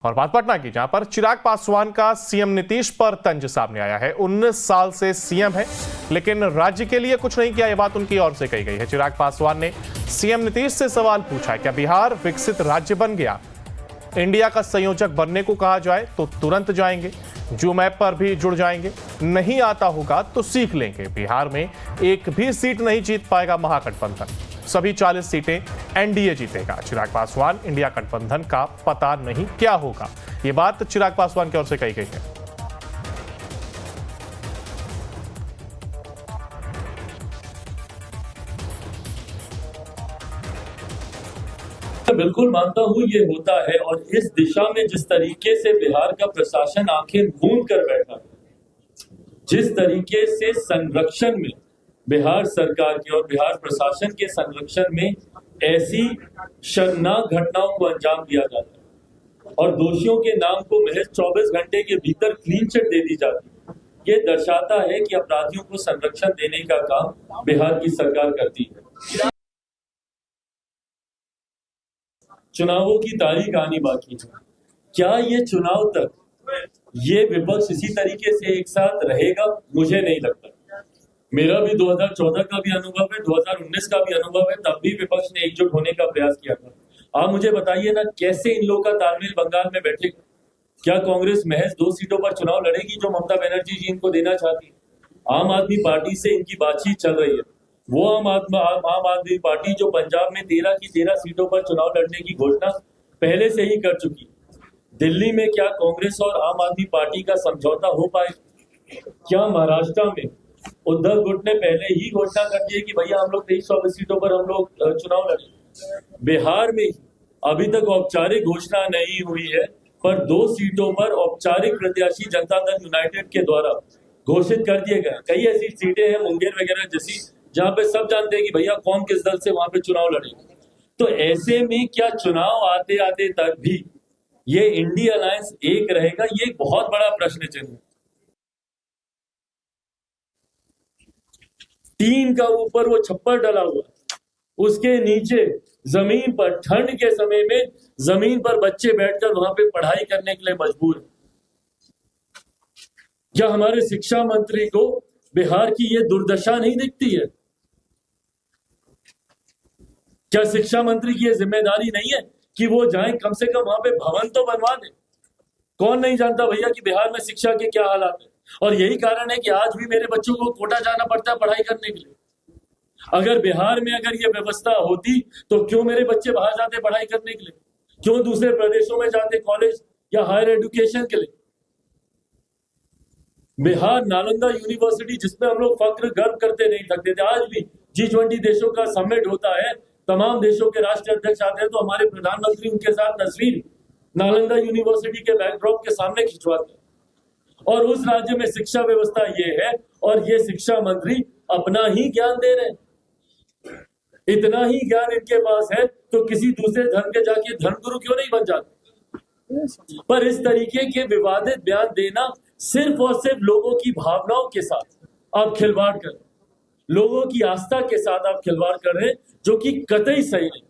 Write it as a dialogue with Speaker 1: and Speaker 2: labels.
Speaker 1: और बात पटना की, जहां पर चिराग पासवान का सीएम नीतीश पर तंज सामने आया है। 19 साल से सीएम है, लेकिन राज्य के लिए कुछ नहीं किया। यह बात उनकी ओर से कही गई है। चिराग पासवान ने सीएम नीतीश से सवाल पूछा है, क्या बिहार विकसित राज्य बन गया? इंडिया का संयोजक बनने को कहा जाए तो तुरंत जाएंगे, जूम ऐप पर भी जुड़ जाएंगे। नहीं आता होगा तो सीख लेंगे। बिहार में एक भी सीट नहीं जीत पाएगा महागठबंधन, सभी 40 सीटें एनडीए जीतेगा। चिराग पासवान, इंडिया गठबंधन का पता नहीं क्या होगा। यह बात चिराग पासवान की ओर से कही गई है।
Speaker 2: बिल्कुल मानता हूं ये होता है, और इस दिशा में जिस तरीके से बिहार का प्रशासन आंखें मूंद कर बैठा है, जिस तरीके से संरक्षण में बिहार सरकार के और बिहार प्रशासन के संरक्षण में ऐसी शर्मनाक घटनाओं को अंजाम दिया जाता है और दोषियों के नाम को महज 24 घंटे के भीतर क्लीन चिट दे दी जाती है, ये दर्शाता है कि अपराधियों को संरक्षण देने का काम बिहार की सरकार करती है। चुनावों की तारीख आनी बाकी है। क्या ये चुनाव तक ये विपक्ष इसी तरीके से एक साथ रहेगा? मुझे नहीं लगता। मेरा भी 2014 का भी अनुभव है, 2019 का भी अनुभव है, तब भी विपक्ष ने एकजुट होने का प्रयास किया था। आप मुझे बताइए ना, कैसे इन लोगों का तालमेल बंगाल में बैठेगा? क्या कांग्रेस महज 2 सीटों पर चुनाव लड़ेगी जो ममता बनर्जी जी इनको देना चाहती है? आम आदमी पार्टी से इनकी बातचीत चल रही है। वो आम आदमी पार्टी जो पंजाब में 13 की 13 सीटों पर चुनाव लड़ने की घोषणा पहले से ही कर चुकी है। दिल्ली में क्या कांग्रेस और आम आदमी पार्टी का समझौता हो पाए? क्या महाराष्ट्र में उद्धव गुट ने पहले ही घोषणा कर दी है कि भैया हम लोग 23 सीटों पर हम लोग चुनाव लड़ेंगे? बिहार में अभी तक औपचारिक घोषणा नहीं हुई है, पर 2 सीटों पर औपचारिक प्रत्याशी जनता दल यूनाइटेड के द्वारा घोषित कर दिए गए। कई ऐसी सीटें हैं मुंगेर वगैरह जैसी, जहां पे सब जानते हैं कि भैया कौन किस दल से वहां पे चुनाव लड़ेगा। तो ऐसे में क्या चुनाव आते आते तक भी ये इंडिया अलायंस एक रहेगा? ये बहुत बड़ा प्रश्न चिन्ह है। 3 का ऊपर वो छप्पर डला हुआ, उसके नीचे जमीन पर ठंड के समय में जमीन पर बच्चे बैठकर वहां पे पढ़ाई करने के लिए मजबूर है। क्या हमारे शिक्षा मंत्री को बिहार की ये दुर्दशा नहीं दिखती है? क्या शिक्षा मंत्री की ये जिम्मेदारी नहीं है कि वो जाएं, कम से कम वहां पे भवन तो बनवा दें? कौन नहीं जानता भैया कि बिहार में शिक्षा के क्या हालात है? और यही कारण है कि आज भी मेरे बच्चों को कोटा जाना पड़ता है पढ़ाई करने के लिए। अगर बिहार में अगर ये व्यवस्था होती तो क्यों मेरे बच्चे बाहर जाते पढ़ाई करने के लिए? क्यों दूसरे प्रदेशों में जाते कॉलेज या हायर एजुकेशन के लिए? बिहार नालंदा यूनिवर्सिटी, जिसमें हम लोग फक्र गर्व करते नहीं थकते थे, आज भी G20 देशों का समिट होता है, तमाम देशों के राष्ट्र अध्यक्ष आते हैं तो हमारे प्रधानमंत्री उनके साथ तस्वीर नालंदा यूनिवर्सिटी के बैकड्रॉप के सामने खिंचवाते हैं। और उस राज्य में शिक्षा व्यवस्था ये है, और ये शिक्षा मंत्री अपना ही ज्ञान दे रहे हैं। इतना ही ज्ञान इनके पास है तो किसी दूसरे धर्म के जाके धर्मगुरु क्यों नहीं बन जाते? पर इस तरीके के विवादित बयान देना सिर्फ और सिर्फ लोगों की भावनाओं के साथ आप खिलवाड़ कर रहे हैं, लोगों की आस्था के साथ आप खिलवाड़ कर रहे हैं, जो कि कतई सही नहीं।